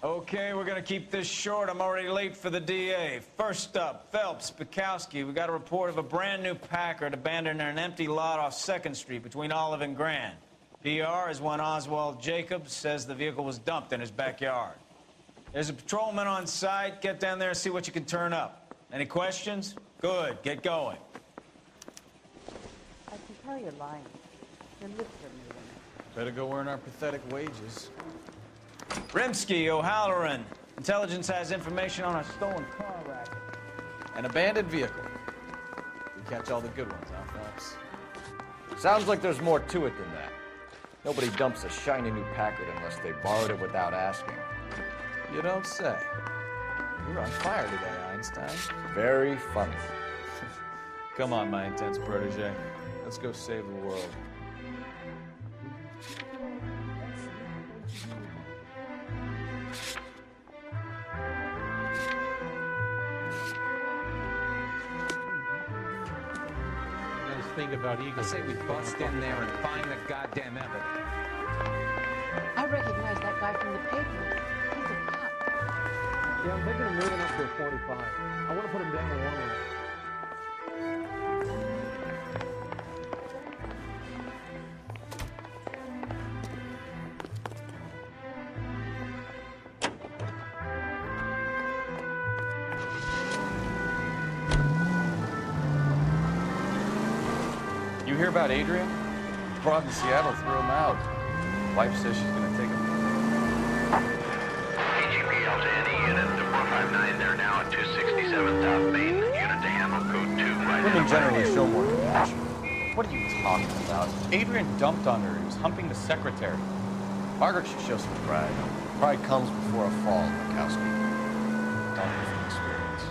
Okay, we're gonna keep this short. I'm already late for the DA. First up, Phelps, Bukowski. We got a report of a brand new Packard abandoned in an empty lot off 2nd Street between Olive and Grand. PR is one Oswald Jacobs says the vehicle was dumped in his backyard. There's a patrolman on site. Get down there and see what you can turn up. Any questions? Good, get going. I can tell you're lying. Your lips are moving. Better go earn our pathetic wages. Rimsky, O'Halloran. Intelligence has information on a stolen car racket. An abandoned vehicle. We catch all the good ones, huh, Phelps? Sounds like there's more to it than that. Nobody dumps a shiny new Packard unless they borrowed it without asking. You don't say. You're on fire today, Einstein. Very funny. Come on, my intense protege. Let's go save the world. Thing about Eagle. I say we bust in there and find the goddamn evidence. I recognize that guy from the paper. He's a cop. Yeah, I'm thinking of moving up to a 45. I want to put him down to 1 line. You hear about Adrian? Broad in Seattle threw him out. Wife says she's gonna take him. AGPL to any unit to 459. They're now at 267 South Main. Unit to handle code 2. Women generally show more compassion. What are you talking about? Adrian dumped on her. He was humping the secretary. Margaret should show some pride. Pride comes before a fall, Bukowski. Tell me from experience.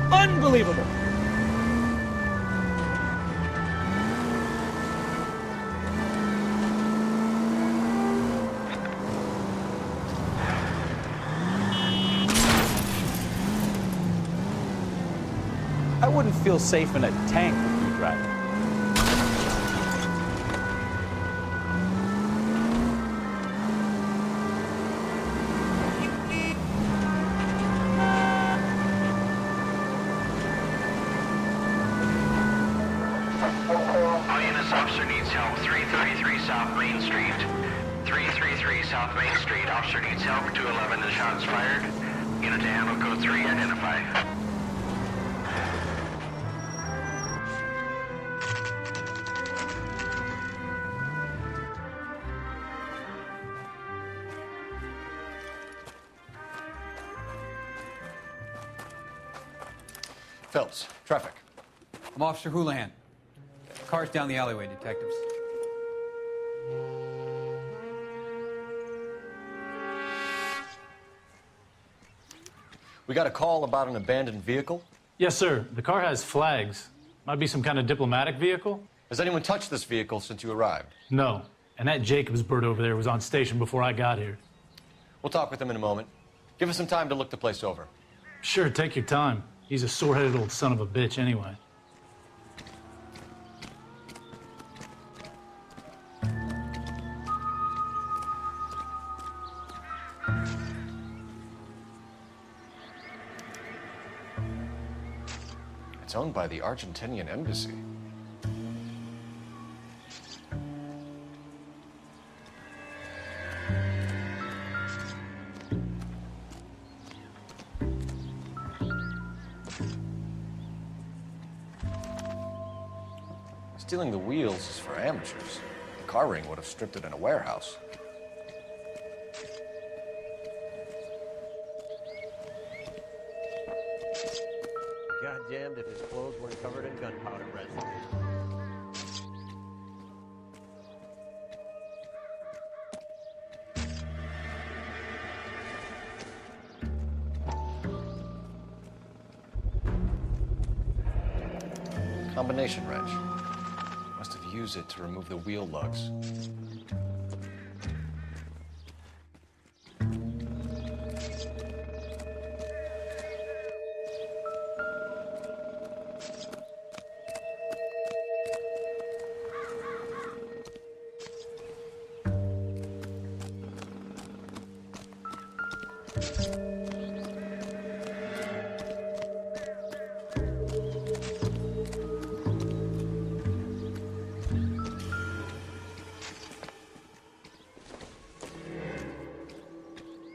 Unbelievable! I wouldn't feel safe in a tank with you driving. All units, officer needs help. 333 South Main Street. 333 South Main Street. Officer needs help. 211 and shots fired. Unit to handle code 3. Identify. Phelps, traffic. I'm Officer Houlihan. Car's down the alleyway, detectives. We got a call about an abandoned vehicle. Yes, sir. The car has flags. Might be some kind of diplomatic vehicle? Has anyone touched this vehicle since you arrived? No. And that Jacobs bird over there was on station before I got here. We'll talk with him in a moment. Give us some time to look the place over. Sure, take your time. He's a sore-headed old son of a bitch anyway. It's owned by the Argentinian embassy. Stealing the wheels is for amateurs. The car ring would have stripped it in a warehouse. Goddamned if his clothes weren't covered in gunpowder residue. Combination wrench. Must have used it to remove the wheel lugs.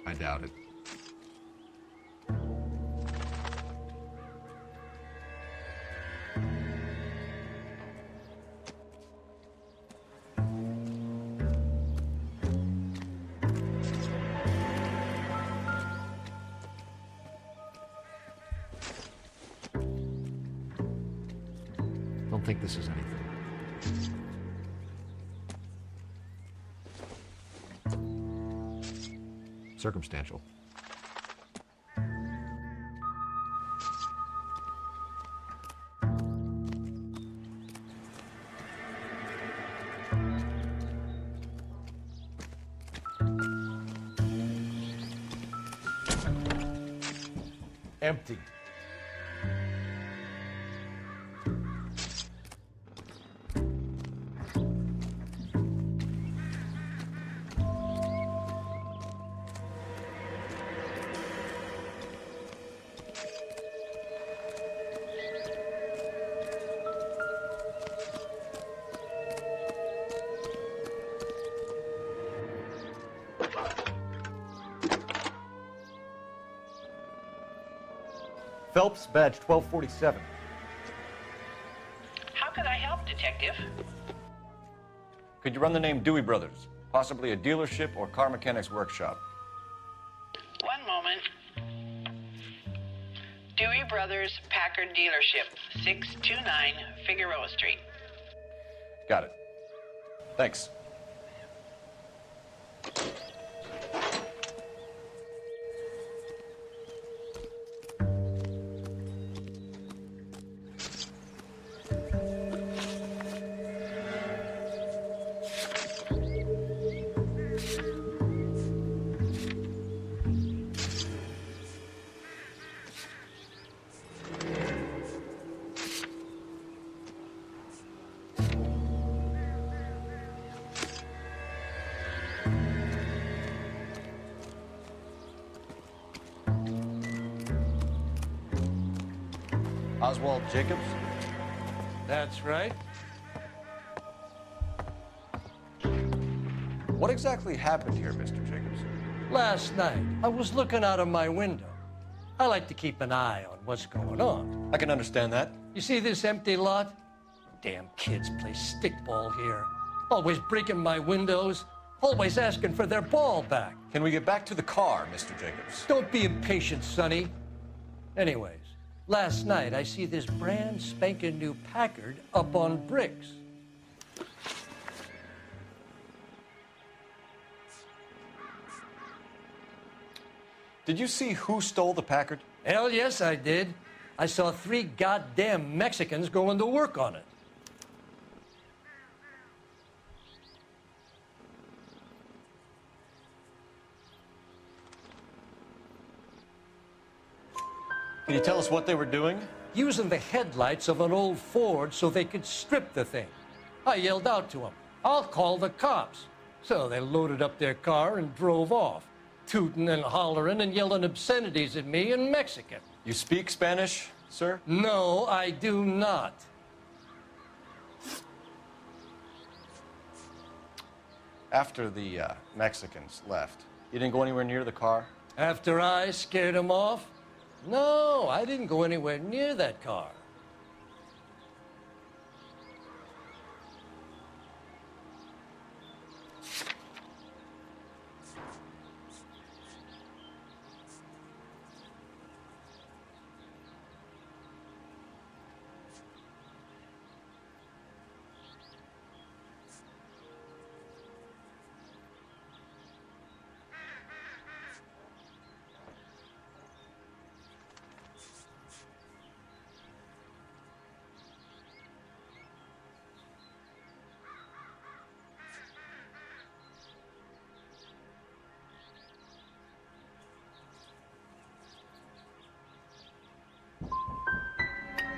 I doubt it. Don't think this is anything. Circumstantial. Empty. Phelps, badge 1247. How could I help, Detective? Could you run the name Dewey Brothers? Possibly a dealership or car mechanic's workshop. One moment. Dewey Brothers Packard Dealership, 629 Figueroa Street. Got it. Thanks. Oswald Jacobs? That's right. What exactly happened here, Mr. Jacobs? Last night, I was looking out of my window. I like to keep an eye on what's going on. I can understand that. You see this empty lot? Damn kids play stickball here. Always breaking my windows, always asking for their ball back. Can we get back to the car, Mr. Jacobs? Don't be impatient, Sonny. Anyways, Last night, I see this brand spanking new Packard up on bricks. Did you see who stole the Packard? Hell yes, I did. I saw 3 goddamn Mexicans going to work on it. Can you tell us what they were doing? Using the headlights of an old Ford so they could strip the thing. I yelled out to them, "I'll call the cops." So they loaded up their car and drove off, tooting and hollering and yelling obscenities at me in Mexican. You speak Spanish, sir? No, I do not. After the Mexicans left, you didn't go anywhere near the car? After I scared them off? No, I didn't go anywhere near that car.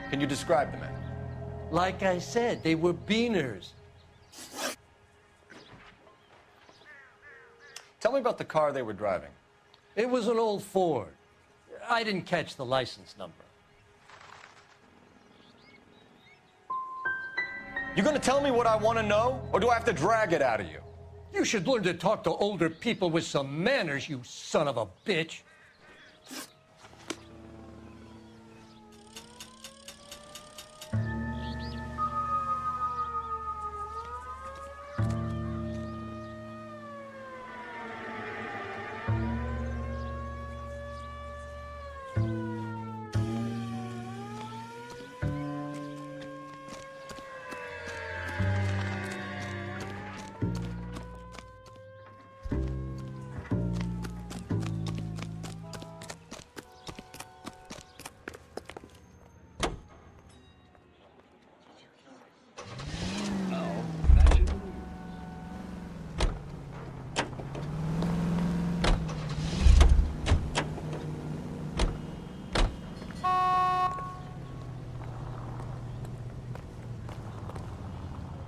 Can you describe the men? Like I said, they were beaners. Tell me about the car they were driving. It was an old Ford. I didn't catch the license number. You gonna tell me what I want to know, or do I have to drag it out of you? You should learn to talk to older people with some manners, you son of a bitch.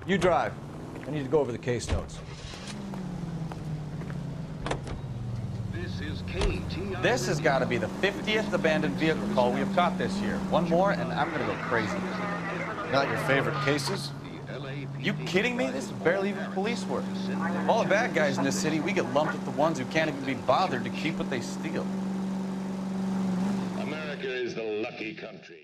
You drive. I need to go over the case notes. This has got to be the 50th abandoned vehicle call we have caught this year. One more, and I'm going to go crazy. Not your favorite cases? You kidding me? This is barely even police work. Of all the bad guys in this city, we get lumped with the ones who can't even be bothered to keep what they steal. America is the lucky country.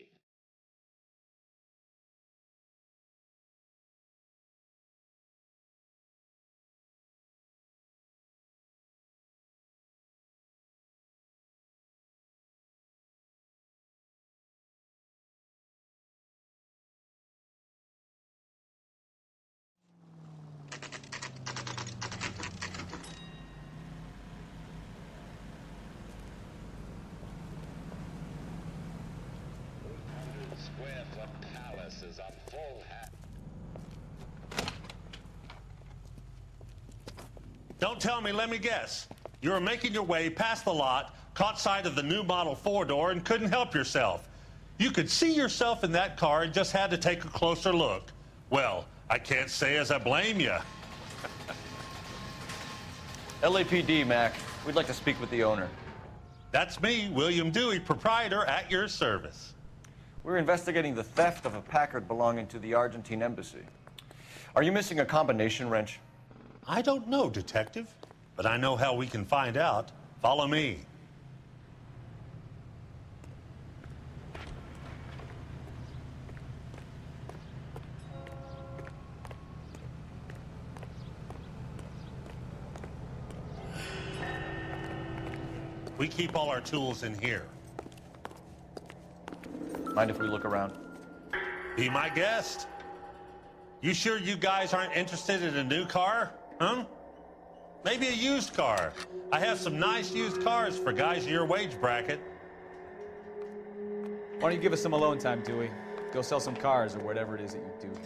Don't tell me, let me guess. You were making your way past the lot, caught sight of the new model 4-door, and couldn't help yourself. You could see yourself in that car and just had to take a closer look. Well, I can't say as I blame you. LAPD, Mac. We'd like to speak with the owner. That's me, William Dewey, proprietor, at your service. We're investigating the theft of a Packard belonging to the Argentine embassy. Are you missing a combination wrench? I don't know, Detective, but I know how we can find out. Follow me. We keep all our tools in here. Mind if we look around? Be my guest. You sure you guys aren't interested in a new car? Huh? Maybe a used car. I have some nice used cars for guys in your wage bracket. Why don't you give us some alone time, Dewey? Go sell some cars or whatever it is that you do.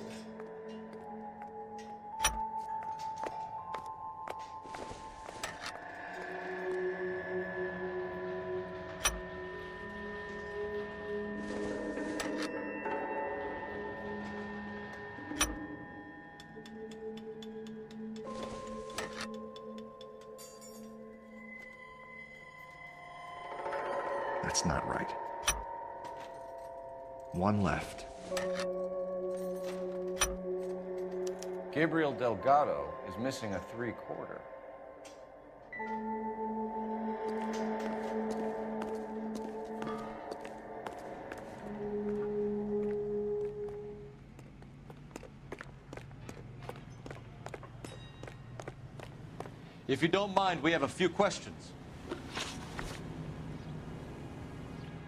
That's not right. One left. Gabriel Delgado is missing a 3/4. If you don't mind, we have a few questions.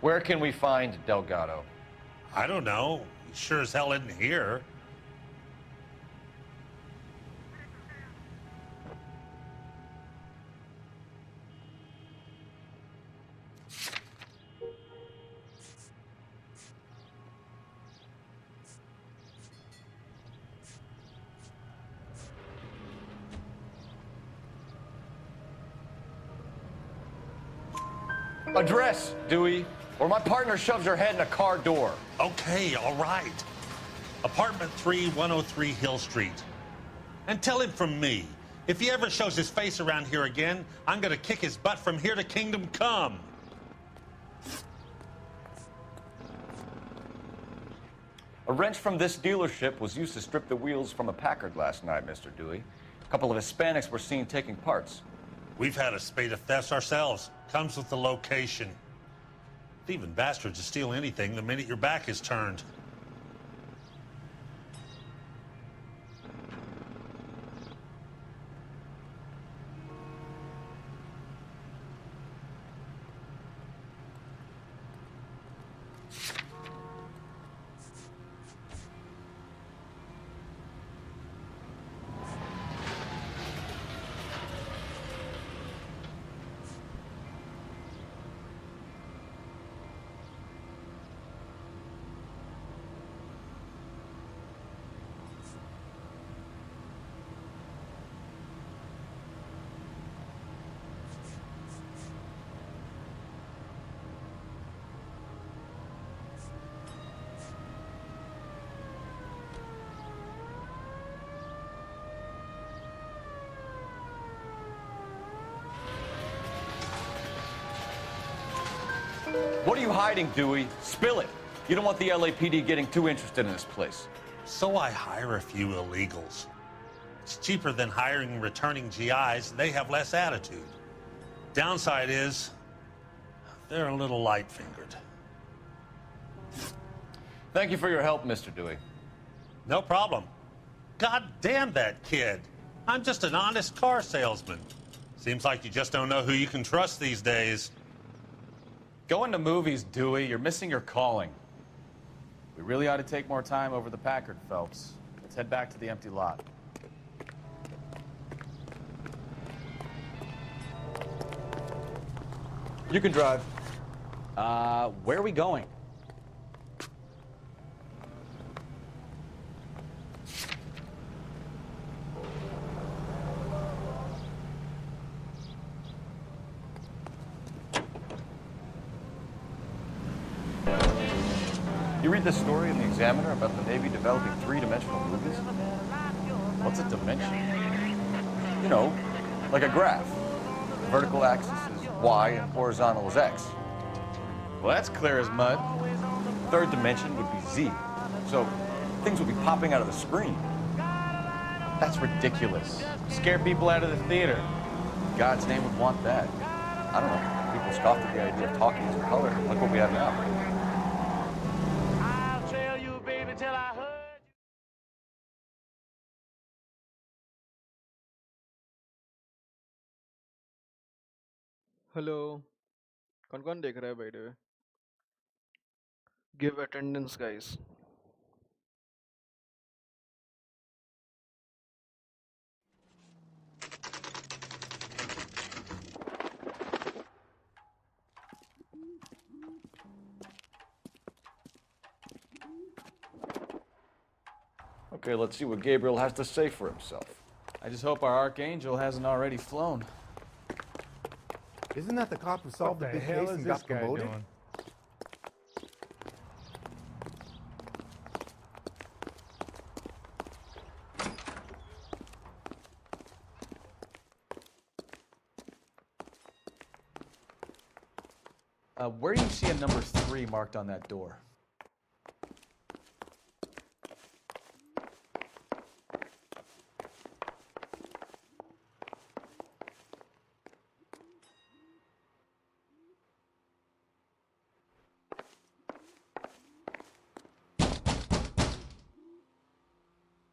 Where can we find Delgado? I don't know. He sure as hell isn't here. Address, Dewey, or my partner shoves her head in a car door. Okay, all right. Apartment 3, 103 Hill Street. And tell him from me, if he ever shows his face around here again, I'm gonna kick his butt from here to Kingdom Come. A wrench from this dealership was used to strip the wheels from a Packard last night, Mr. Dewey. A couple of Hispanics were seen taking parts. We've had a spate of thefts ourselves. Comes with the location. Thieving bastards to steal anything the minute your back is turned. What are you hiding, Dewey? Spill it. You don't want the LAPD getting too interested in this place. So I hire a few illegals. It's cheaper than hiring returning GIs. They have less attitude. Downside is, they're a little light-fingered. Thank you for your help, Mr. Dewey. No problem. God damn that kid. I'm just an honest car salesman. Seems like you just don't know who you can trust these days. Going to movies, Dewey. You're missing your calling. We really ought to take more time over the Packard, Phelps. Let's head back to the empty lot. You can drive. Where are we going? You read this story in the Examiner about the Navy developing three-dimensional movies? What's a dimension? You know, like a graph. The vertical axis is Y and horizontal is X. Well, that's clear as mud. Third dimension would be Z. So things would be popping out of the screen. That's ridiculous. Scare people out of the theater. In God's name would want that. I don't know. People scoffed at the idea of talking in color. Look what we have now. Hello कौन कौन देख रहा है भाई रे Give attendance, guys. Okay, let's see what Gabriel has to say for himself. I just hope our archangel hasn't already flown. Isn't that the cop who solved the big hell case is and this got guy promoted? doing? Where do you see a number 3 marked on that door?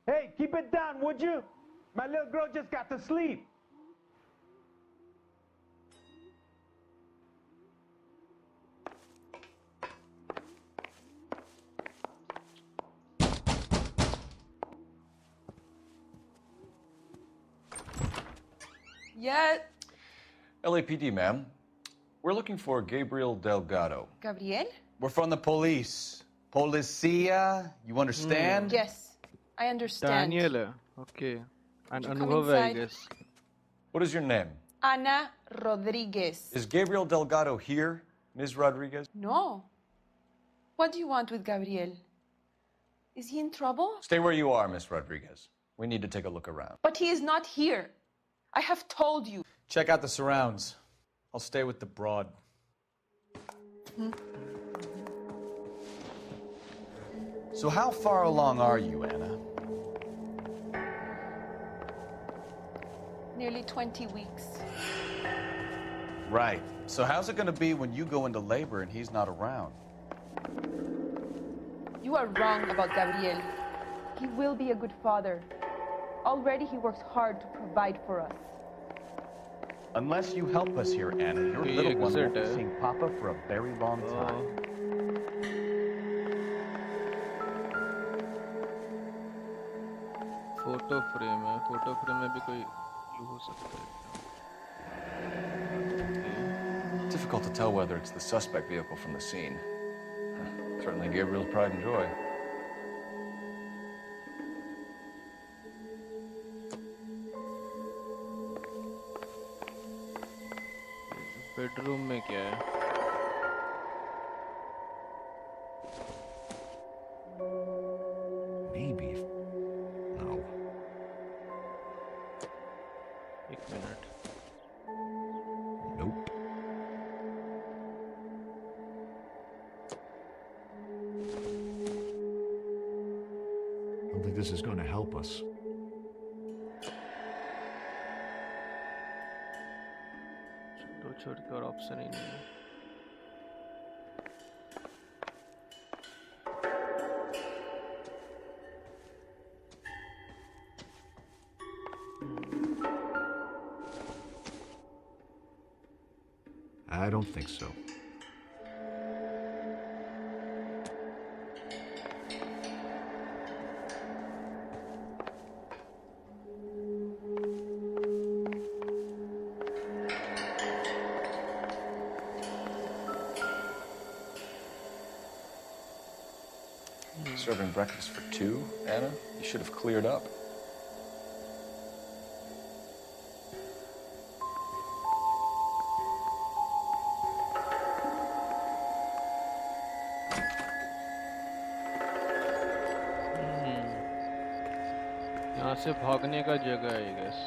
Hey, keep it down, would you? My little girl just got to sleep. Yeah. LAPD, ma'am. We're looking for Gabriel Delgado. Gabriel? We're from the police. Policia, you understand? Yes, I understand. Daniela. Okay. And Would you come Anubhav, I inside? guess. What is your name? Ana Rodriguez. Is Gabriel Delgado here, Ms. Rodriguez? No. What do you want with Gabriel? Is he in trouble? Stay where you are, Ms. Rodriguez. We need to take a look around. But he is not here. I have told you. Check out the surrounds. I'll stay with the broad. So how far along are you, Anna? Nearly 20 weeks. Right. So how's it going to be when you go into labor and he's not around? You are wrong about Gabriel. He will be a good father. Already he works hard to provide for us. Unless you help us here, Anna, your He little one won't be exited. seeing Papa for a very long time. Photo frame है photo frame में भी कोई clue हो सकता है Difficult to tell whether it's the suspect vehicle from the scene. Certainly Gabriel's pride and joy. Bedroom में क्या है Maybe. No. एक minute Nope. I don't think this is going to help us. तो छोड़ के और ऑप्शन ही नहीं है I don't think so. Serving breakfast for 2, Anna? You should have cleared up. यहाँ से भागने का जगह है guess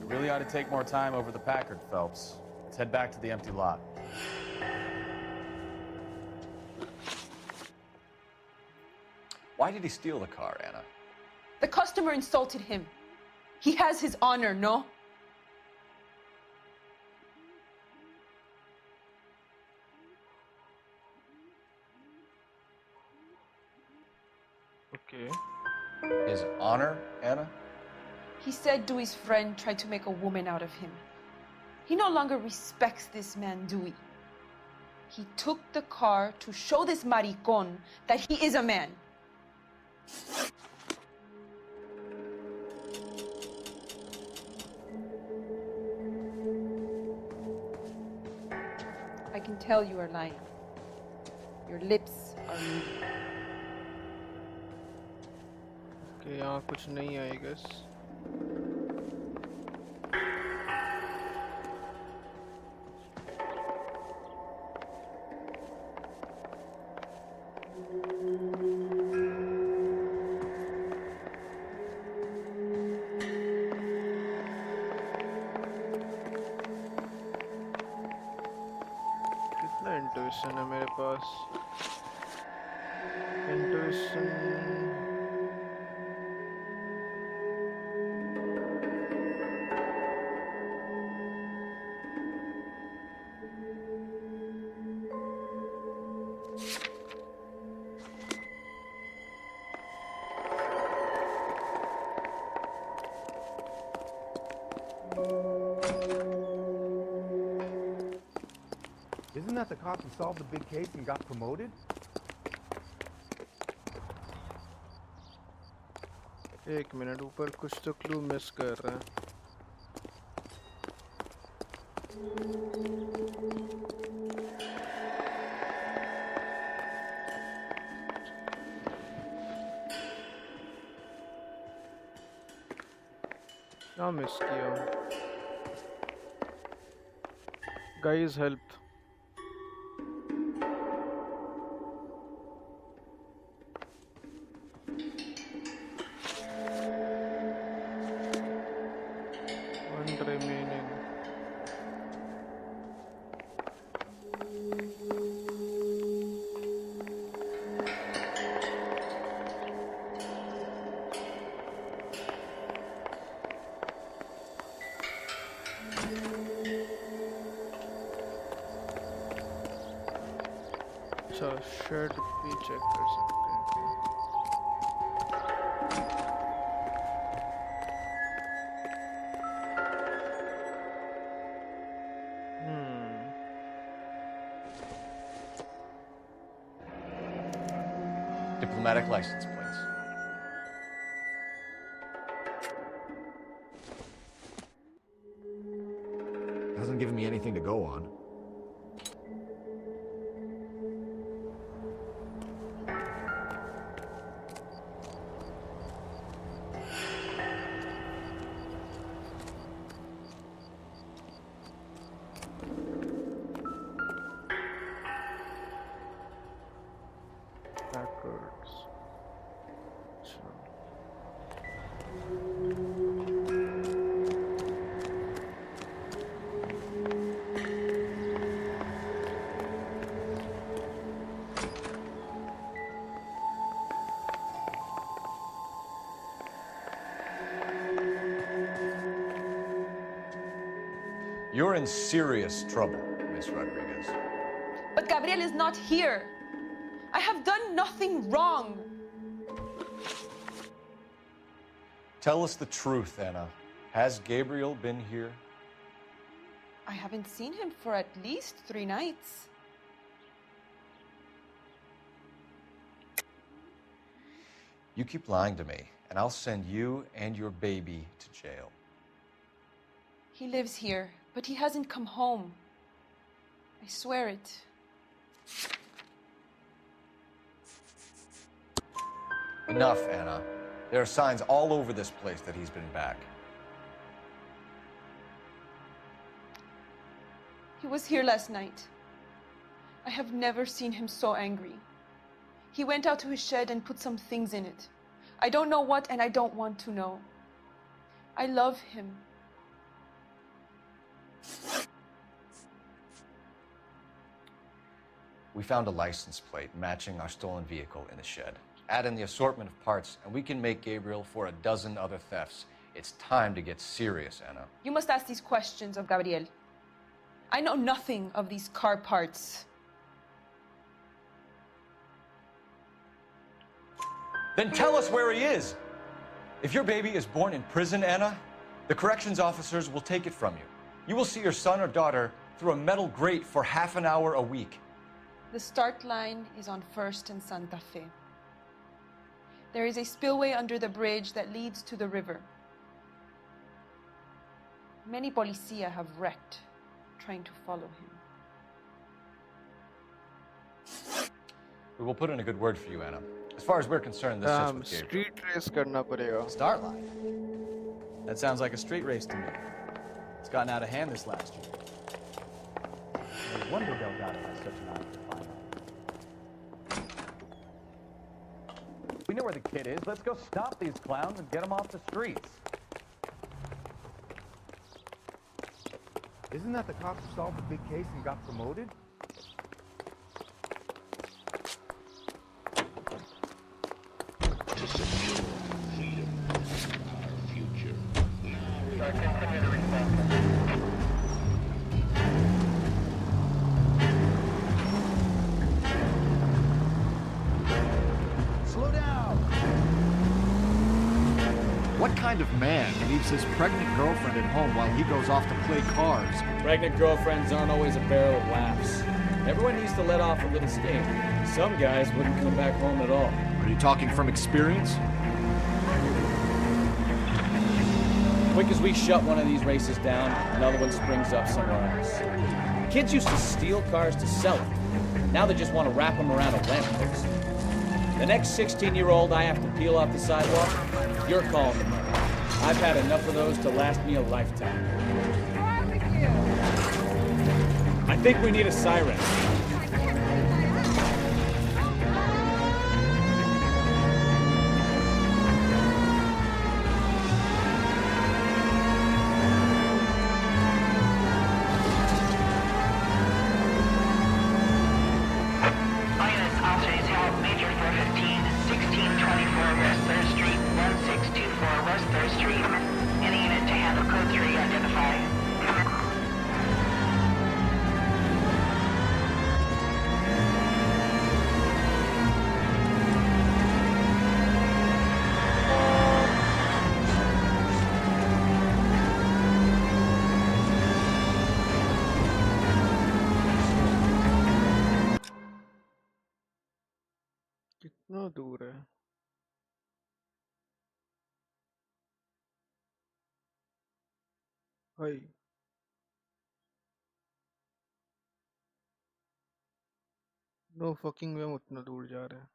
We really ought to take more time over the Packard, Phelps. Let's head back to the empty lot. Why did he steal the car, Anna? The customer insulted him. He has his honor, no? Okay. His honor, Anna? He said Dewey's friend tried to make a woman out of him. He no longer respects this man, Dewey. He took the car to show this maricon that he is a man. I can tell you are lying. Your lips are moving. Okay, यहाँ कुछ नहीं है, I guess. कितना intuition है मेरे पास? Intuition Isn't that the cop who solved the big case and got promoted? एक minute, ऊपर कुछ तो क्लू मिस कर रहा है. क्या मिस किया? Guys, help. One remaining. अच्छा, शर्ट भी चेक कर सकते हैं. Diplomatic license plates. Hasn't given me anything to go on. Backwards. अच्छा. You're in serious trouble, Miss Rodriguez. But Gabriel is not here. I have done nothing wrong. Tell us the truth, Anna. Has Gabriel been here? I haven't seen him for at least 3 nights. You keep lying to me, and I'll send you and your baby to jail. He lives here, but he hasn't come home. I swear it. Enough, Anna. There are signs all over this place that he's been back. He was here last night. I have never seen him so angry. He went out to his shed and put some things in it. I don't know what, and I don't want to know. I love him. We found a license plate matching our stolen vehicle in the shed. Add in the assortment of parts, and we can make Gabriel for a dozen other thefts. It's time to get serious, Anna. You must ask these questions of Gabriel. I know nothing of these car parts. Then tell us where he is. If your baby is born in prison, Anna, the corrections officers will take it from you. You will see your son or daughter through a metal grate for half an hour a week. The start line is on 1st and Santa Fe. There is a spillway under the bridge that leads to the river. Many policia have wrecked trying to follow him. We will put in a good word for you, Anna. As far as we're concerned, this sits with Gabriel. Street race करना पड़ेगा. Start line? That sounds like a street race to me. It's gotten out of hand this last year. No wonder Delgado has such an eye for fine art. We know where the kid is. Let's go stop these clowns and get them off the streets. Isn't that the cop who solved the big case and got promoted? To secure freedom, our future. Slow down! What kind of man leaves his pregnant girlfriend at home while he goes off to play cards? Pregnant girlfriends aren't always a barrel of laughs. Everyone needs to let off a little steam. Some guys wouldn't come back home at all. Are you talking from experience? Quick as we shut one of these races down, another one springs up somewhere else. Kids used to steal cars to sell them. Now they just want to wrap them around a lamppost. The next 16-year-old I have to peel off the sidewalk, you're calling the money. I've had enough of those to last me a lifetime. I think we need a siren. कितना दूर है? भाई no fucking way हम उतना दूर जा रहे हैं.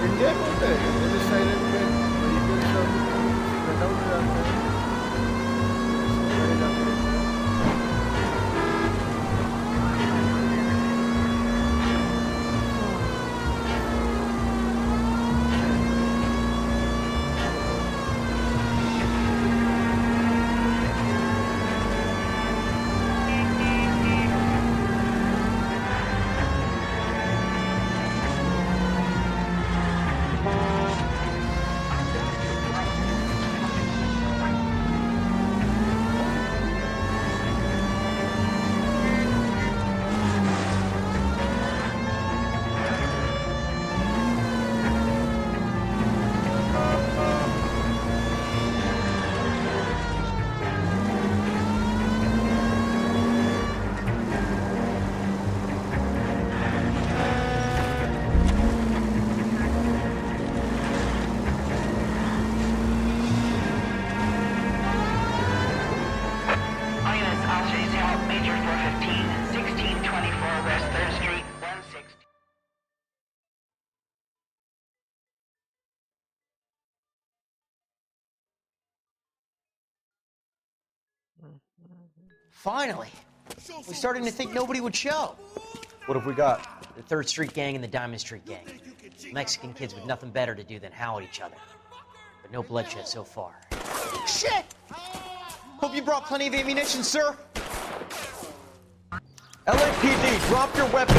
इंडिया को होता है ये साइलेंट में व्हीकल सब कट आउट हो जाते हैं गाड़ी जाते हैं. Finally! We're starting to think nobody would show. What have we got? The 3rd Street Gang and the Diamond Street Gang. Mexican kids with nothing better to do than howl at each other. But no bloodshed so far. Shit! Hope you brought plenty of ammunition, sir. LAPD, drop your weapon!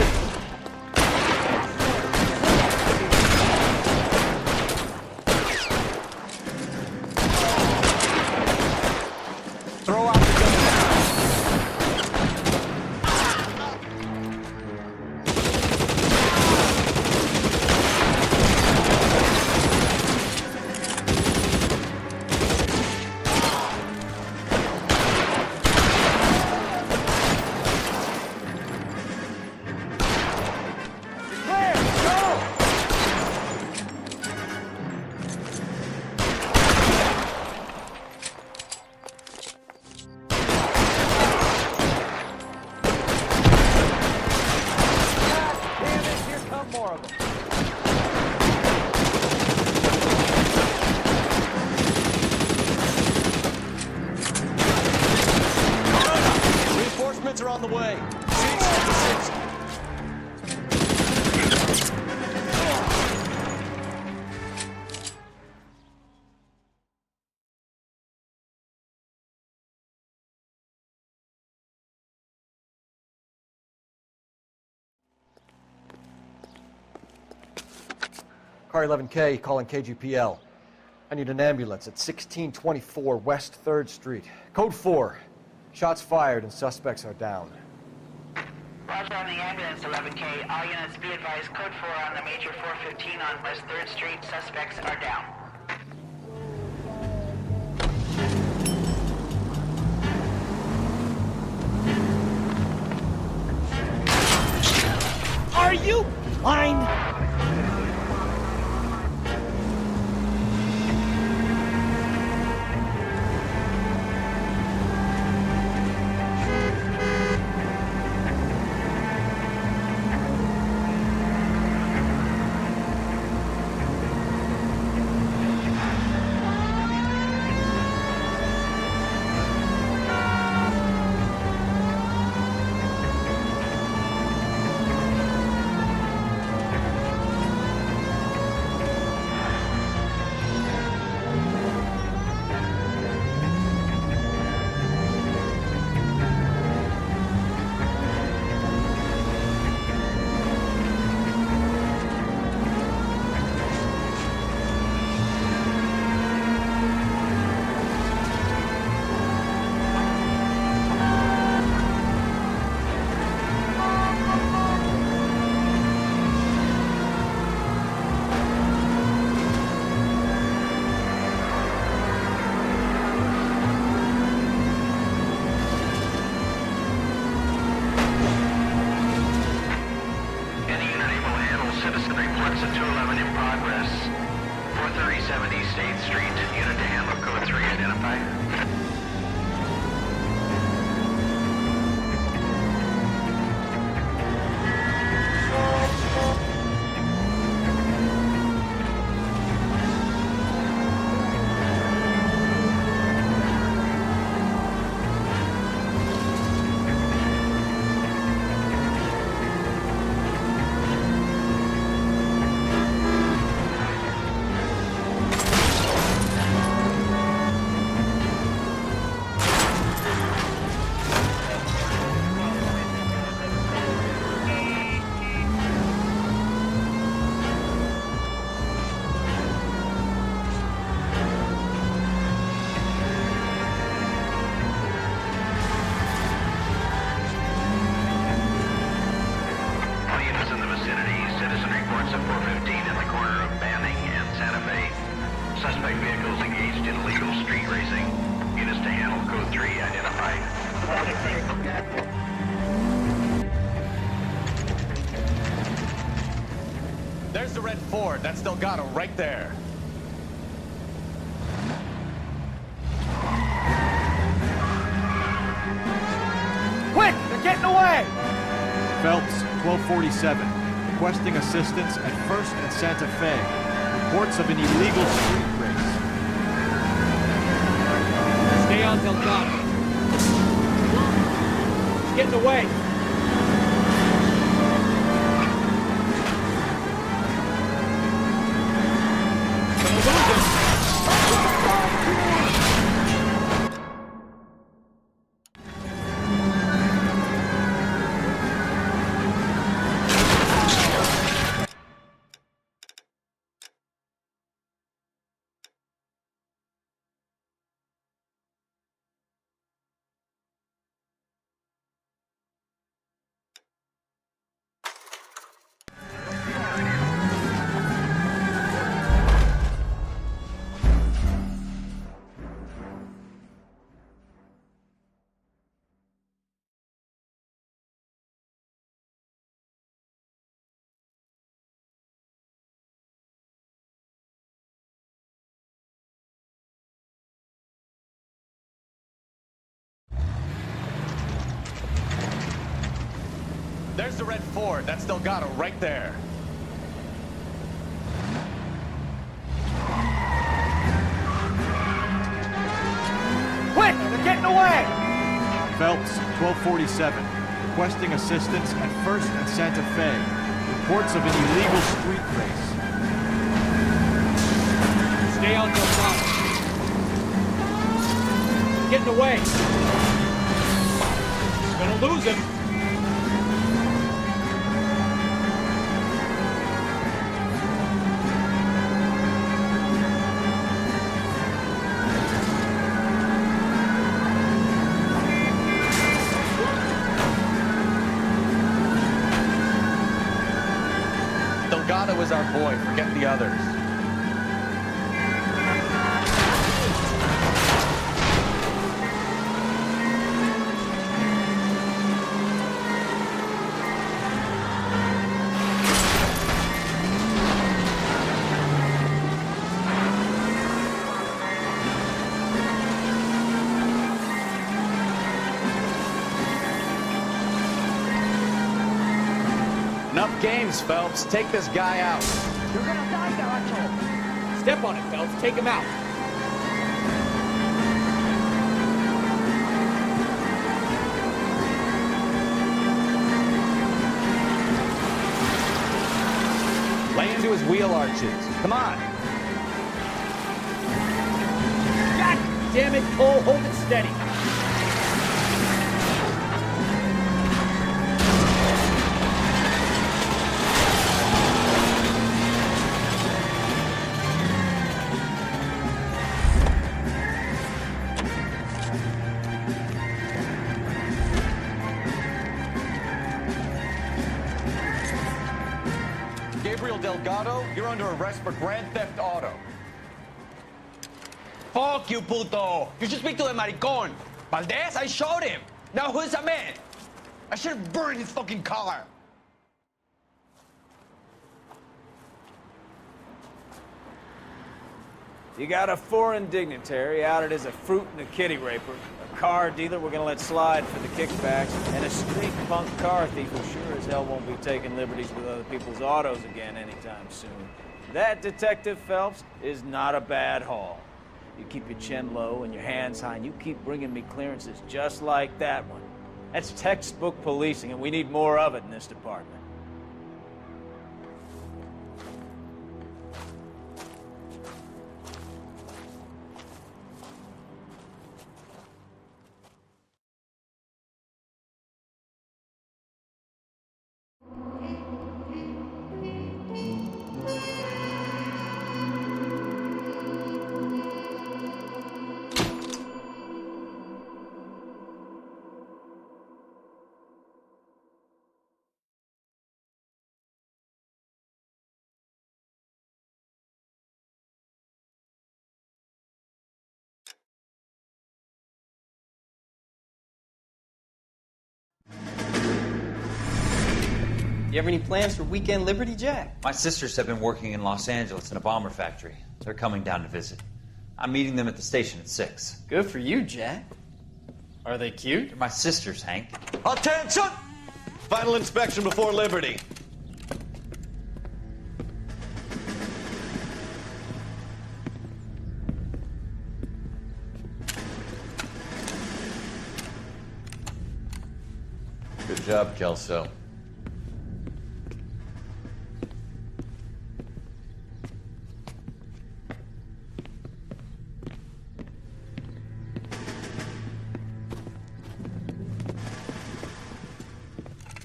Throw out the gun. Are on the way. Car 11K calling KGPL. I need an ambulance at 1624 West 3rd Street. Code 4. Shots fired and suspects are down. Roger on the ambulance, 11K. All units be advised, code 4 on the major 415 on West 3rd Street. Suspects are down. Are you blind? There's the red Ford. That's Delgado right there. Quick! They're getting away! Phelps, 1247. Requesting assistance at 1st and Santa Fe. Reports of an illegal street race. Stay on Delgado. He's getting away. There's the red Ford. That's Delgado right there. Quick! They're getting away! Phelps, 1247, requesting assistance at 1st and Santa Fe. Reports of an illegal street race. Stay on your top. Getting away. Gonna lose him. Delgado is our boy. Forget the others. Enough games, Phelps. Take this guy out. You're gonna die, Garacho. Step on it, Phelps. Take him out. Lay into his wheel arches. Come on. God damn it, Cole. Hold it steady. Delgado, you're under arrest for grand theft auto. Fuck you, puto. You should speak to the maricon. Valdez, I showed him. Now who's a man? I should have burned his fucking car. You got a foreign dignitary outed as a fruit and a kitty raper, a car dealer we're gonna let slide for the kickbacks, and a street punk car thief who sure as hell won't be taking liberties with other people's autos again anytime soon. That, Detective Phelps, is not a bad haul. You keep your chin low and your hands high, and you keep bringing me clearances just like that one. That's textbook policing, and we need more of it in this department. You have any plans for Weekend Liberty, Jack? My sisters have been working in Los Angeles in a bomber factory. They're coming down to visit. I'm meeting them at the station at 6. Good for you, Jack. Are they cute? They're my sisters, Hank. Attention! Final inspection before Liberty. Good job, Kelso.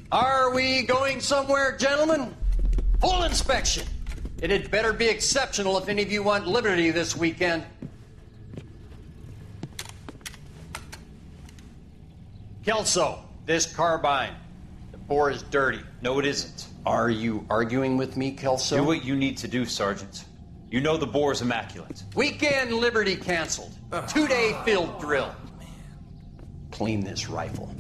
Are we going somewhere, gentlemen? Full inspection. It had better be exceptional if any of you want liberty this weekend. Kelso, this carbine. The bore is dirty. No, it isn't. Are you arguing with me, Kelso? Do what you need to do, Sergeant. You know the bore is immaculate. Weekend liberty canceled. 2-day field drill. Clean this rifle.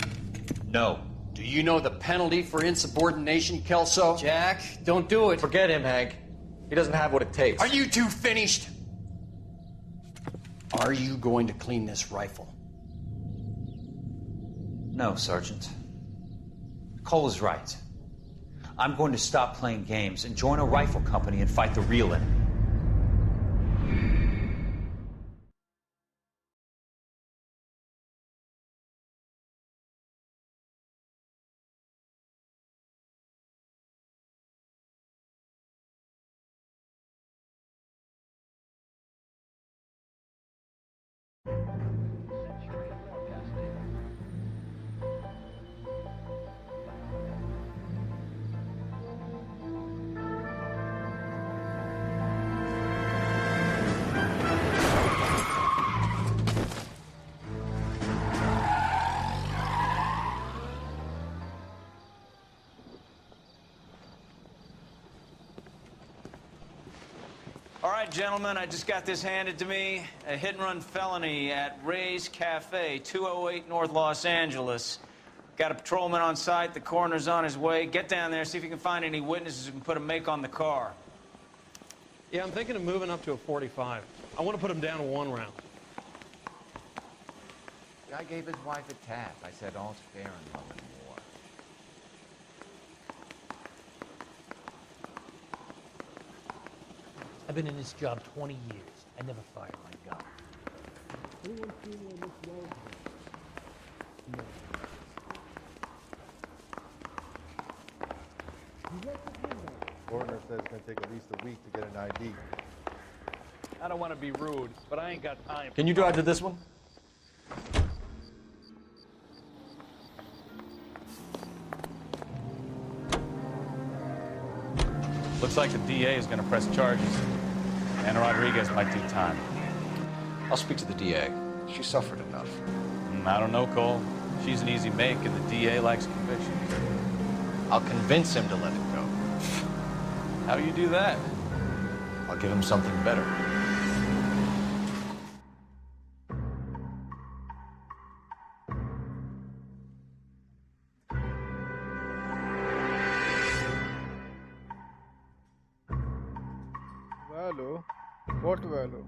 No. Do you know the penalty for insubordination, Kelso? Jack, don't do it. Forget him, Hank. He doesn't have what it takes. Are you two finished? Are you going to clean this rifle? No, Sergeant. Cole is right. I'm going to stop playing games and join a rifle company and fight the real enemy. All right, gentlemen, I just got this handed to me. A hit-and-run felony at Ray's Cafe, 208 North Los Angeles. Got a patrolman on site. The coroner's on his way. Get down there, see if you can find any witnesses who can put a make on the car. Yeah, I'm thinking of moving up to a 45. I want to put him down to 1 round. Guy gave his wife a tap. I said, all's fair in love and war. I've been in this job 20 years. I never fired my gun. Coroner says it's going to take at least a week to get an ID. I don't want to be rude, but I ain't got time. Can you drive to this one? Looks like the DA is going to press charges. Anna Rodriguez might do time. I'll speak to the DA. She suffered enough. I don't know, Cole. She's an easy make, and the DA likes convictions. I'll convince him to let it go. How you do that? I'll give him something better. Value? What value?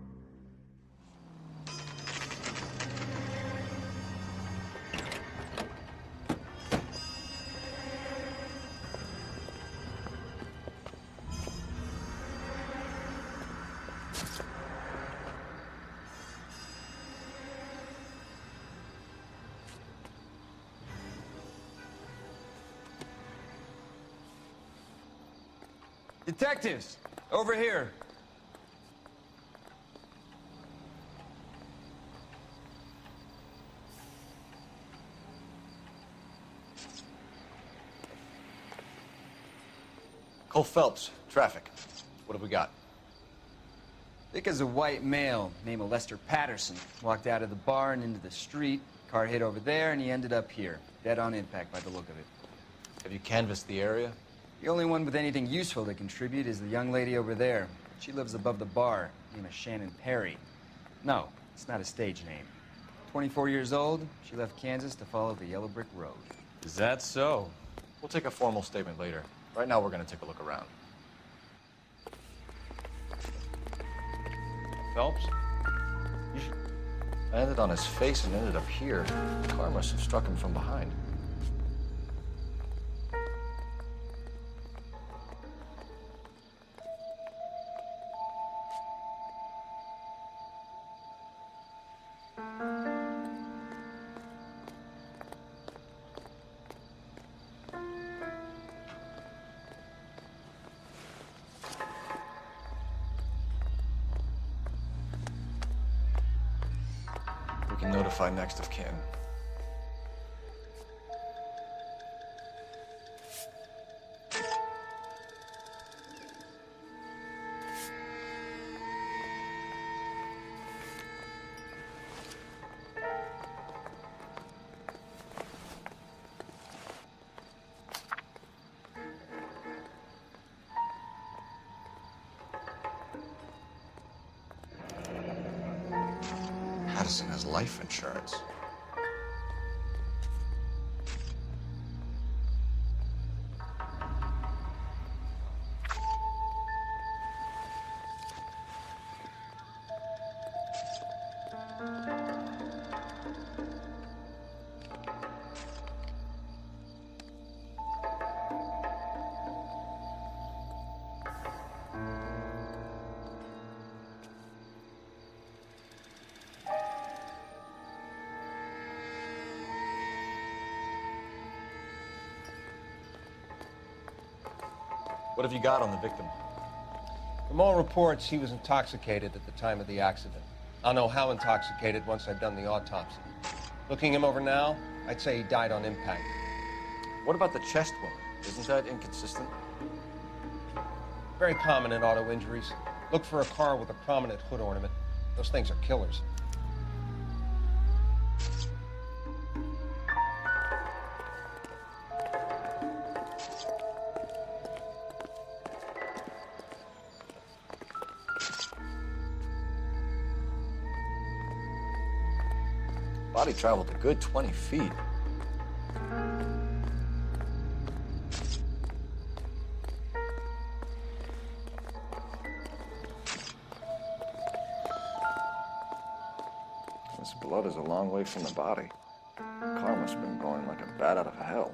Detectives, over here. Cole Phelps, traffic. What have we got? Dick is a white male named Lester Patterson. Walked out of the bar and into the street. Car hit over there, and he ended up here. Dead on impact by the look of it. Have you canvassed the area? The only one with anything useful to contribute is the young lady over there. She lives above the bar. Name is Shannon Perry. No, it's not a stage name. 24 years old, she left Kansas to follow the Yellow Brick Road. Is that so? We'll take a formal statement later. Right now, we're going to take a look around. Phelps? Landed on his face and ended up here. The car must have struck him from behind. We can notify next of kin. Addison has life insurance. What have you got on the victim? From all reports, he was intoxicated at the time of the accident. I'll know how intoxicated once I've done the autopsy. Looking him over now, I'd say he died on impact. What about the chest wound? Isn't that inconsistent? Very common in auto injuries. Look for a car with a prominent hood ornament. Those things are killers. Body traveled a good 20 feet. This blood is a long way from the body. The car must have been going like a bat out of hell.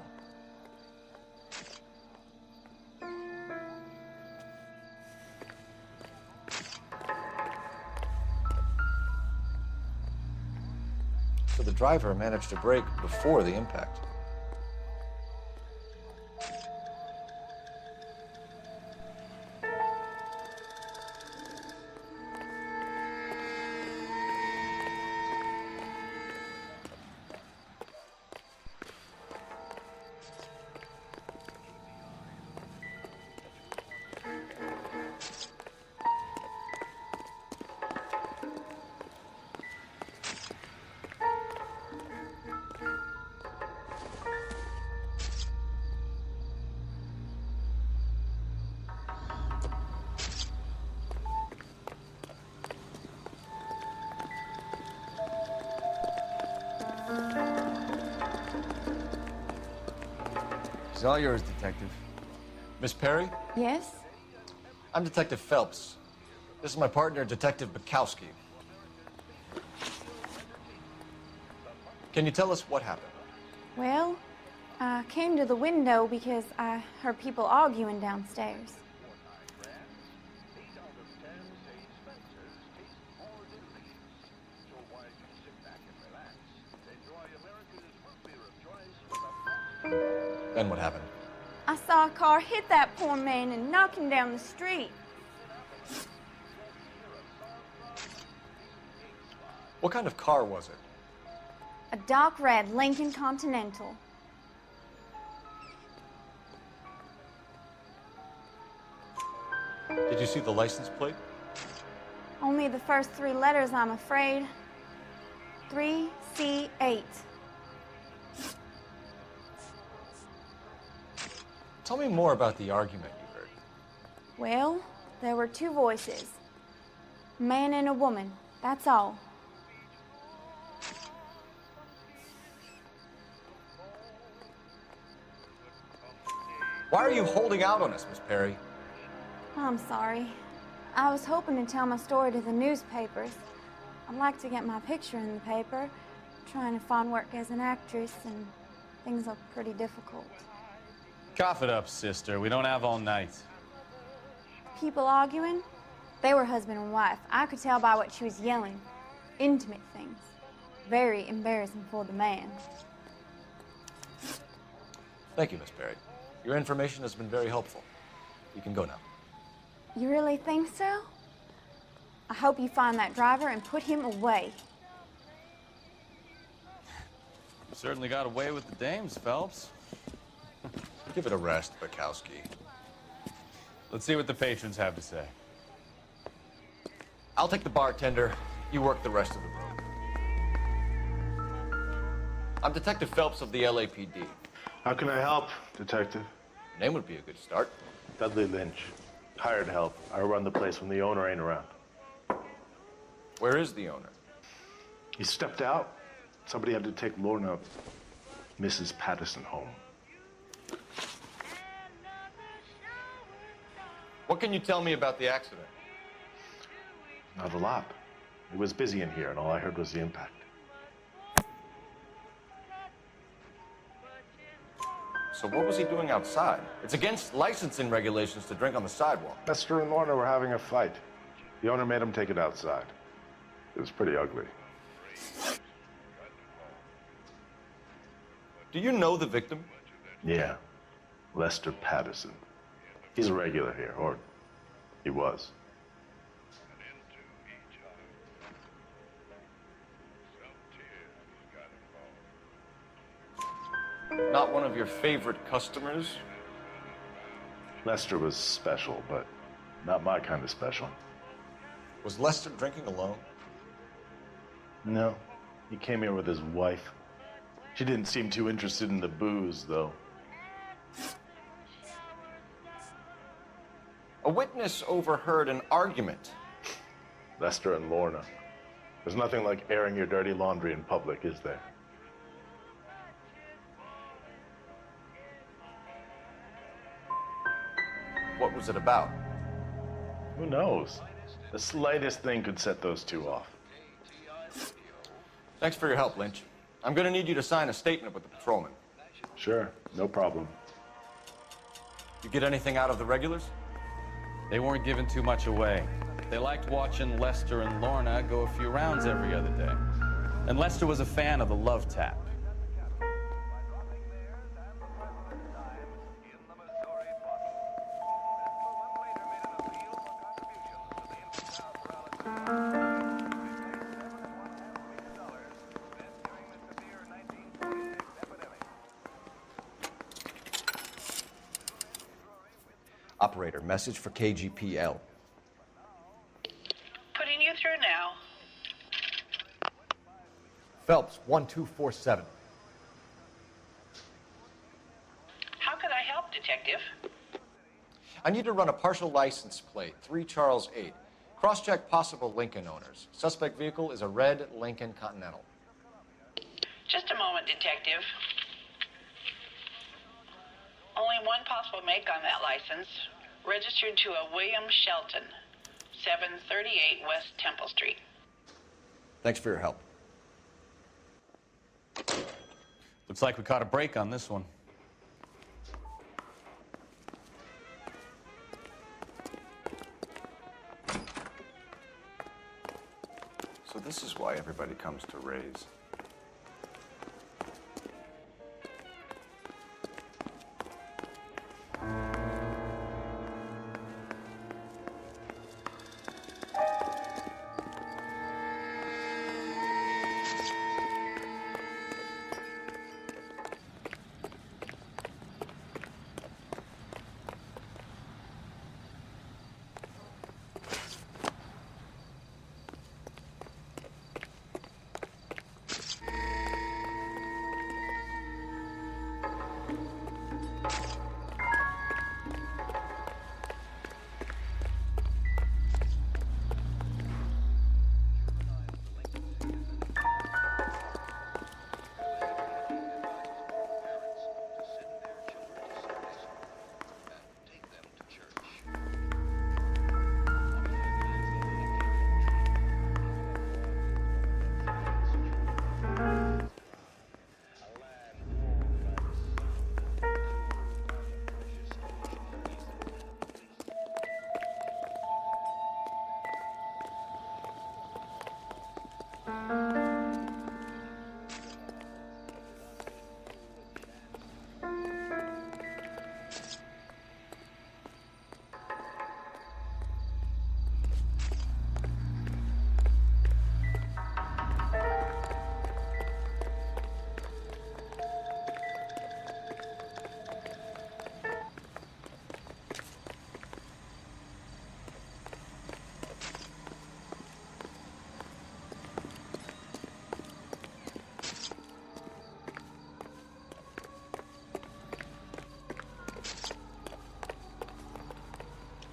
So the driver managed to brake before the impact. It's all yours, Detective. Miss Perry? Yes? I'm Detective Phelps. This is my partner, Detective Bukowski. Can you tell us what happened? Well, I came to the window because I heard people arguing downstairs. Then what happened? I saw a car hit that poor man and knock him down the street. What kind of car was it? A dark red Lincoln Continental. Did you see the license plate? Only the first three letters, I'm afraid. 3C8. Tell me more about the argument you heard. Well, there were two voices. A man and a woman, that's all. Why are you holding out on us, Miss Perry? I'm sorry. I was hoping to tell my story to the newspapers. I'd like to get my picture in the paper. Trying to find work as an actress, and things are pretty difficult. Cough it up, sister. We don't have all night. People arguing? They were husband and wife. I could tell by what she was yelling. Intimate things. Very embarrassing for the man. Thank you, Miss Perry. Your information has been very helpful. You can go now. You really think so? I hope you find that driver and put him away. You certainly got away with the dames, Phelps. Give it a rest, Bukowski. Let's see what the patrons have to say. I'll take the bartender. You work the rest of the room. I'm Detective Phelps of the LAPD. How can I help, Detective? Your name would be a good start. Dudley Lynch. Hired help. I run the place when the owner ain't around. Where is the owner? He stepped out. Somebody had to take Lorna, Mrs. Patterson, home. What can you tell me about the accident? Not a lot. It was busy in here, and all I heard was the impact. So what was he doing outside? It's against licensing regulations to drink on the sidewalk. Lester and Lorna were having a fight. The owner made him take it outside. It was pretty ugly. Do you know the victim? Yeah. Lester Patterson. He's a regular here, or he was. Not one of your favorite customers? Lester was special, but not my kind of special. Was Lester drinking alone? No, he came here with his wife. She didn't seem too interested in the booze, though. A witness overheard an argument. Lester and Lorna. There's nothing like airing your dirty laundry in public, is there? What was it about? Who knows? The slightest thing could set those two off. Thanks for your help, Lynch. I'm gonna need you to sign a statement with the patrolman. Sure, no problem. You get anything out of the regulars? They weren't giving too much away. They liked watching Lester and Lorna go a few rounds every other day. And Lester was a fan of the love tap. Operator, message for KGPL. Putting you through now. Phelps, 1247. How could I help, Detective? I need to run a partial license plate, 3 Charles 8. Cross-check possible Lincoln owners. Suspect vehicle is a red Lincoln Continental. Just a moment, Detective. Only one possible make on that license. Registered to a William Shelton, 738 West Temple Street. Thanks for your help. Looks like we caught a break on this one. So this is why everybody comes to Ray's.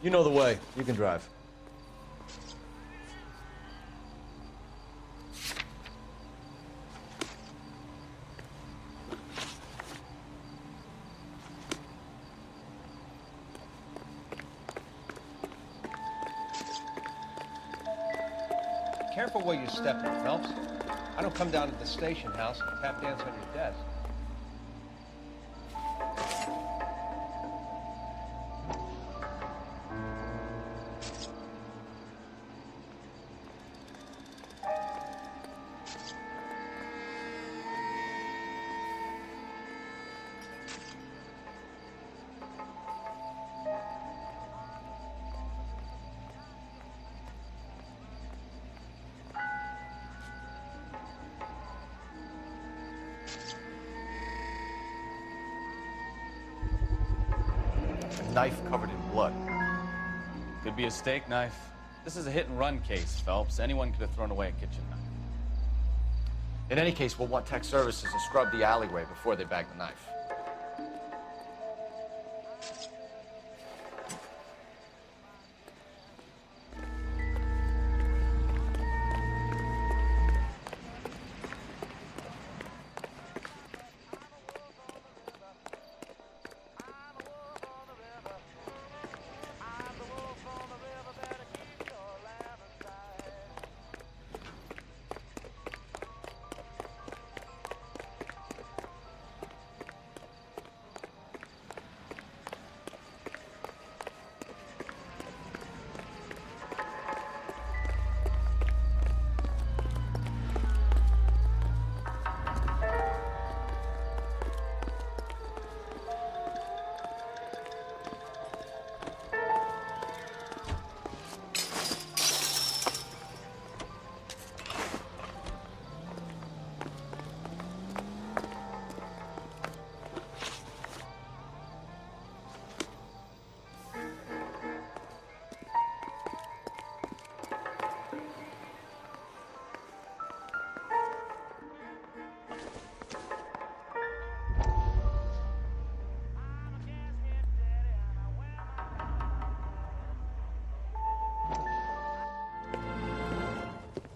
You know the way. You can drive. Careful where you step in, Phelps. I don't come down to the station house and tap dance on your desk. knife covered in blood. Could be a steak knife. This is a hit-and-run case, Phelps. Anyone could have thrown away a kitchen knife. In any case, we'll want tech services to scrub the alleyway before they bag the knife.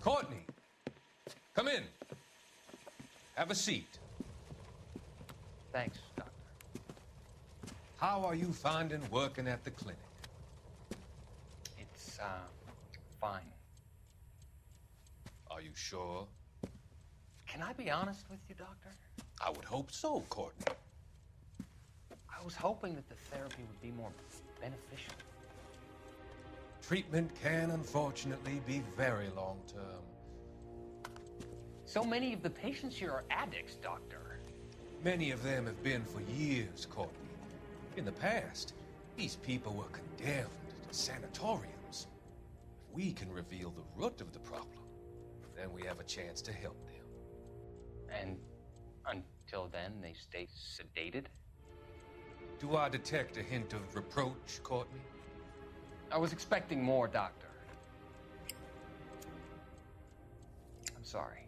Courtney, come in. Have a seat. Thanks, Doctor. How are you finding working at the clinic? It's, fine. Are you sure? Can I be honest with you, Doctor? I would hope so, Courtney. I was hoping that the therapy would be more beneficial. Treatment can, unfortunately, be very long-term. So many of the patients here are addicts, Doctor. Many of them have been for years, Courtney. In the past, these people were condemned to sanatoriums. If we can reveal the root of the problem, then we have a chance to help them. And until then, they stay sedated? Do I detect a hint of reproach, Courtney? I was expecting more, Doctor. I'm sorry.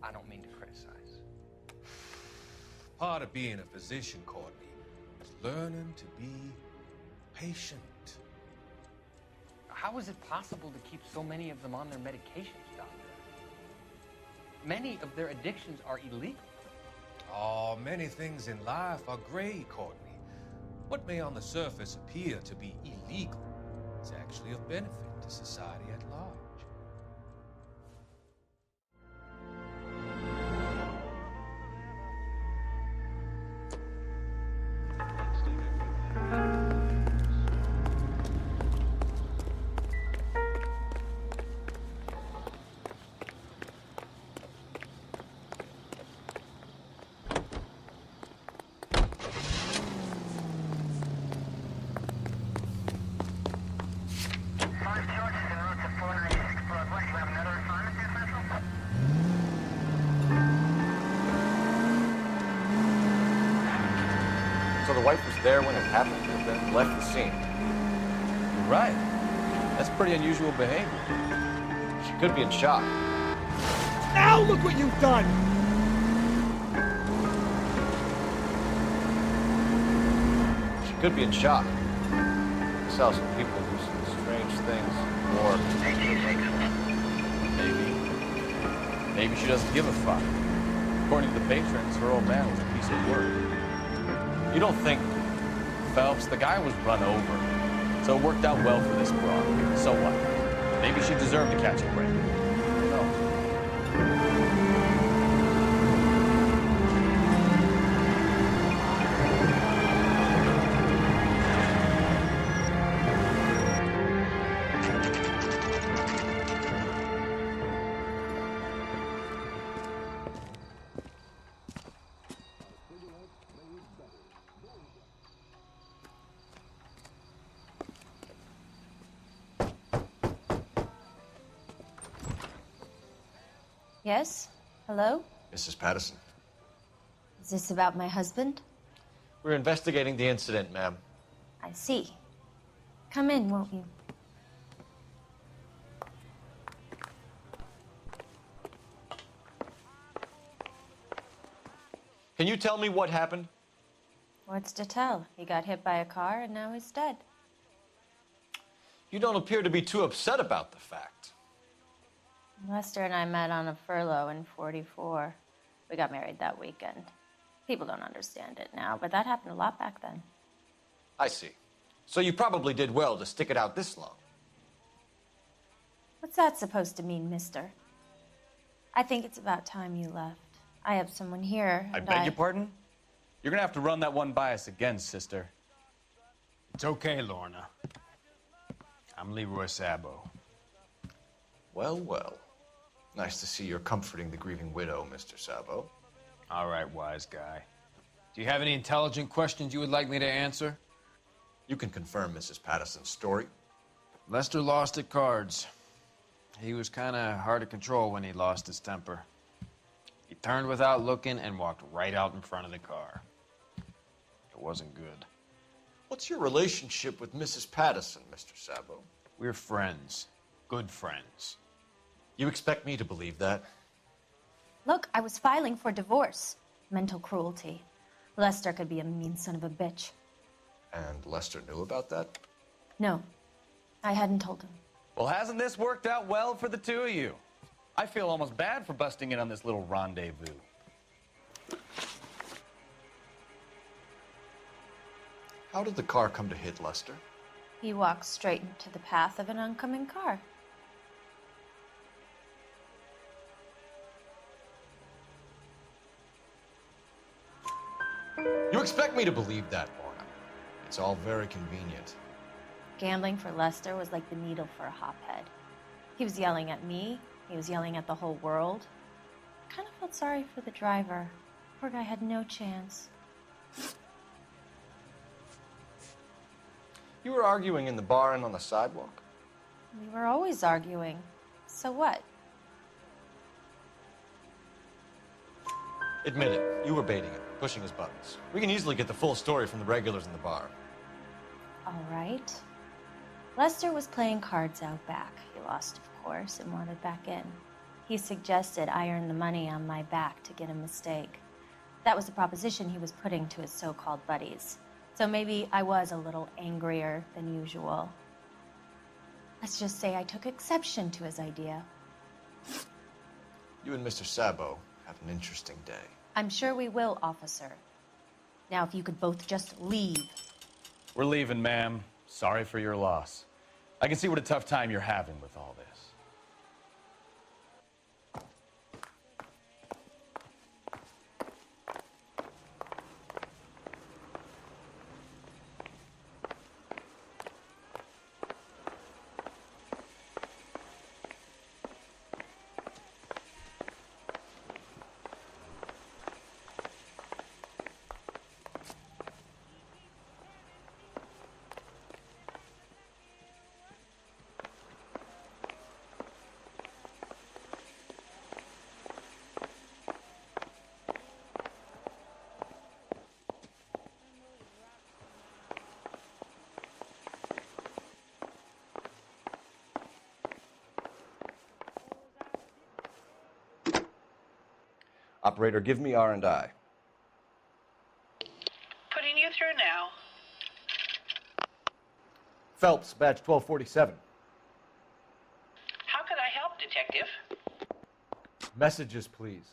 I don't mean to criticize. Part of being a physician, Courtney, is learning to be patient. How is it possible to keep so many of them on their medications, Doctor? Many of their addictions are illegal. Oh, many things in life are gray, Courtney. What may on the surface appear to be illegal is actually of benefit to society at large. So the wife was there when it happened, but then left the scene. You're right. That's pretty unusual behavior. She could be in shock. Now look what you've done! She could be in shock. This how some people do some strange things. Or Maybe she doesn't give a fuck. According to the patrons, her old man was a piece of work. You don't think, Phelps, the guy was run over. So it worked out well for this broad. So what? Maybe she deserved to catch a break. No. Yes? Hello? Mrs. Patterson. Is this about my husband? We're investigating the incident, ma'am. I see. Come in, won't you? Can you tell me what happened? What's to tell? He got hit by a car and now he's dead. You don't appear to be too upset about the fact. Lester and I met on a furlough in '44. We got married that weekend. People don't understand it now, but that happened a lot back then. I see. So you probably did well to stick it out this long. What's that supposed to mean, mister? I think it's about time you left. I have someone here, I and beg your pardon? You're gonna have to run that one by us again, sister. It's okay, Lorna. I'm Leroy Sabo. Well, well. Nice to see you're comforting the grieving widow, Mr. Sabo. All right, wise guy. Do you have any intelligent questions you would like me to answer? You can confirm Mrs. Patterson's story. Lester lost at cards. He was kind of hard to control when he lost his temper. He turned without looking and walked right out in front of the car. It wasn't good. What's your relationship with Mrs. Patterson, Mr. Sabo? We're friends. Good friends. You expect me to believe that? Look, I was filing for divorce. Mental cruelty. Lester could be a mean son of a bitch. And Lester knew about that? No, I hadn't told him. Well, hasn't this worked out well for the two of you? I feel almost bad for busting in on this little rendezvous. How did the car come to hit Lester? He walked straight into the path of an oncoming car. You expect me to believe that, Lorna? It's all very convenient. Gambling for Lester was like the needle for a hophead. He was yelling at me. He was yelling at the whole world. I kind of felt sorry for the driver. Poor guy had no chance. You were arguing in the bar and on the sidewalk? We were always arguing. So what? Admit it, you were baiting him, pushing his buttons. We can easily get the full story from the regulars in the bar. All right. Lester was playing cards out back. He lost, of course, and wanted back in. He suggested I earn the money on my back to get a mistake. That was the proposition he was putting to his so-called buddies. So maybe I was a little angrier than usual. Let's just say I took exception to his idea. You and Mr. Sabo have an interesting day. I'm sure we will, officer. Now, if you could both just leave. We're leaving, ma'am. Sorry for your loss. I can see what a tough time you're having with all this. Operator, give me R&I. Putting you through now. Phelps, badge 1247. How could I help, Detective? Messages, please.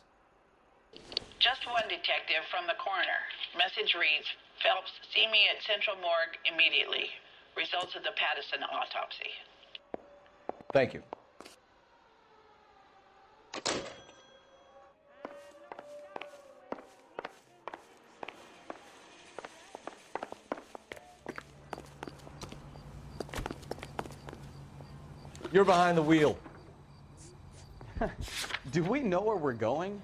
Just one detective from the coroner. Message reads, Phelps, see me at Central Morgue immediately. Results of the Patterson autopsy. Thank you. You're behind the wheel. Do we know where we're going?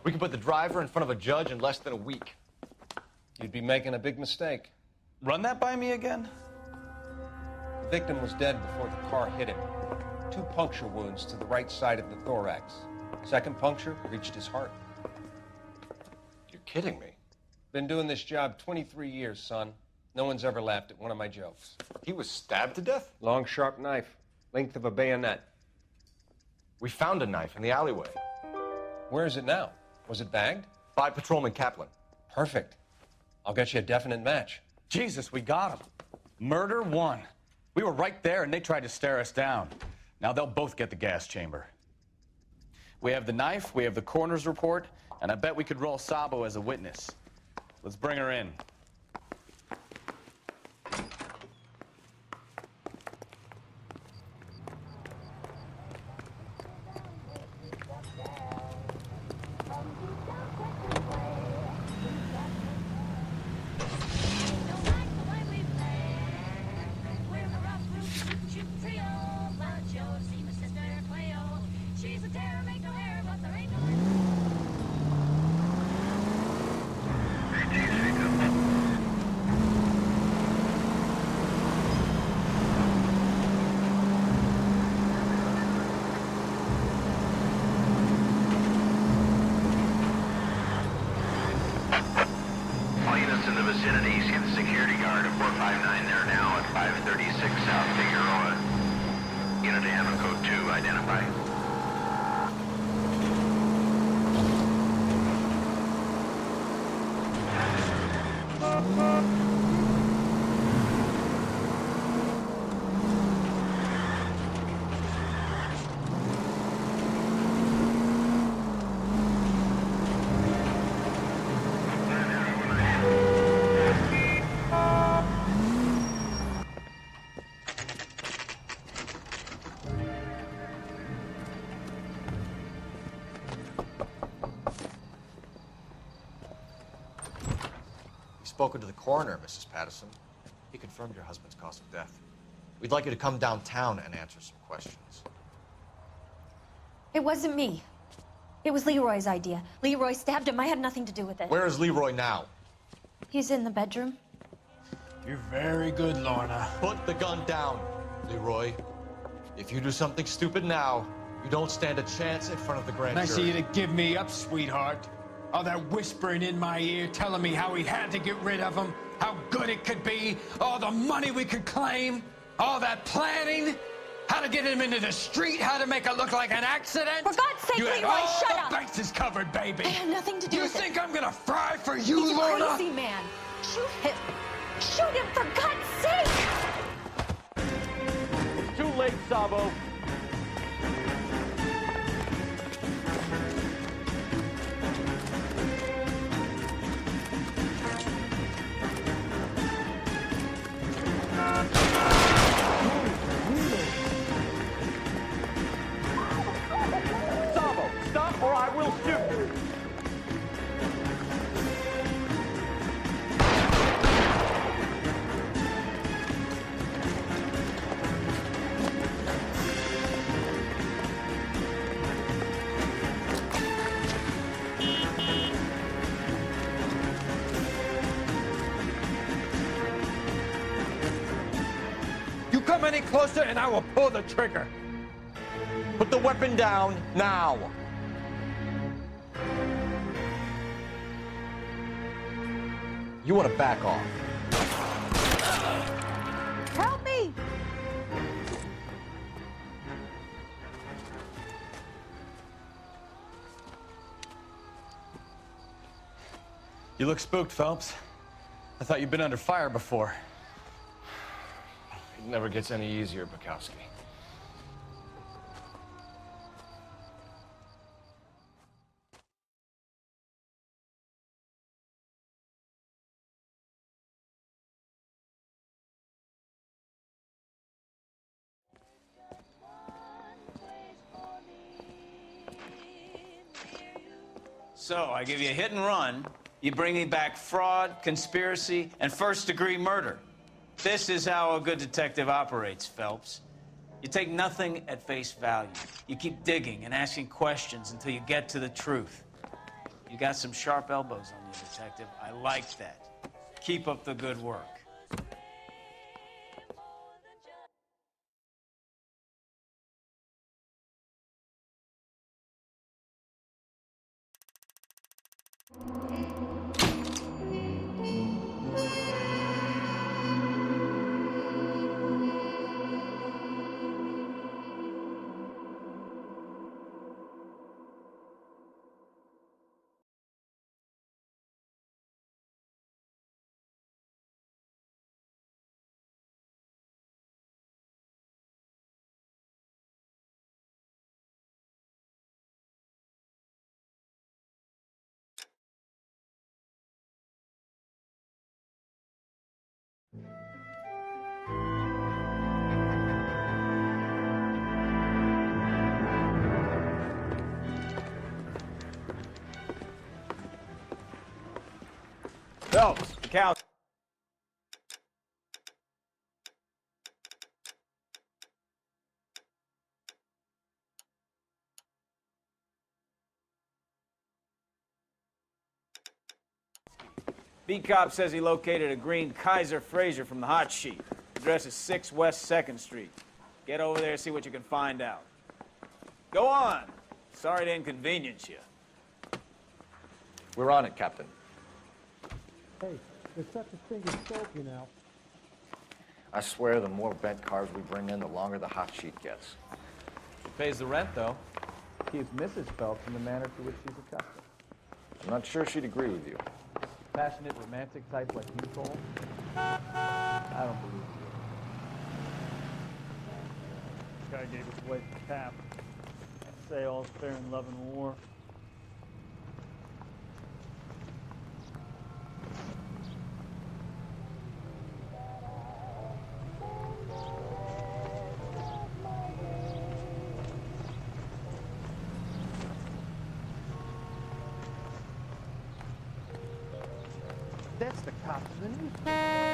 We can put the driver in front of a judge in less than a week. You'd be making a big mistake. Run that by me again? The victim was dead before the car hit him. 2 puncture wounds to the right side of the thorax. Second puncture reached his heart. You're kidding me. Been doing this job 23 years, son. No one's ever laughed at one of my jokes. He was stabbed to death? Long, sharp knife. Length of a bayonet. We found a knife in the alleyway. Where is it now? Was it bagged? By Patrolman Kaplan. Perfect. I'll get you a definite match. Jesus, we got him. Murder 1. We were right there and they tried to stare us down. Now they'll both get the gas chamber. We have the knife, we have the coroner's report, and I bet we could roll Sabo as a witness. Let's bring her in. Spoken to the coroner, Mrs. Patterson. He confirmed your husband's cause of death. We'd like you to come downtown and answer some questions. It wasn't me. It was Leroy's idea. Leroy stabbed him. I had nothing to do with it. Where is Leroy now? He's in the bedroom. You're very good, Lorna. Put the gun down, Leroy. If you do something stupid now, you don't stand a chance in front of the grand Nice of jury. you to give me up, sweetheart. All that whispering in my ear telling me how we had to get rid of him, how good it could be, all the money we could claim, all that planning, how to get him into the street, how to make it look like an accident. For God's sake, you had Leroy, all shut the up! bases covered, baby. I had nothing to do with it. You think I'm gonna fry for you, He's a Lorna? crazy man. Shoot him. Shoot him, for God's sake! It's too late, Sabo. Sabo, stop or I will shoot! You come any closer and I will pull the trigger. Put the weapon down now. You want to back off. Help me! You look spooked, Phelps. I thought you'd been under fire before. It never gets any easier, Bukowski. So, I give you a hit and run. You bring me back fraud, conspiracy, and first-degree murder. This is how a good detective operates, Phelps. You take nothing at face value. You keep digging and asking questions until you get to the truth. You got some sharp elbows on you, Detective. I like that. Keep up the good work. Phelps, Cal. Beat cop says he located a green Kaiser Fraser from the hot sheet. Address is 6 West 2nd Street. Get over there, see what you can find out. Go on. Sorry to inconvenience you. We're on it, Captain. Hey, there's such a thing as soap, you know. I swear the more bent cars we bring in, the longer the hot sheet gets. It pays the rent, though. Keeps Mrs. Phelps in the manner to which she's accustomed. I'm not sure she'd agree with you. Passionate, romantic type like you, Cole? I don't believe you. This guy gave his wife a tap. Say all's fair in love and war. That's the cop in the newspaper.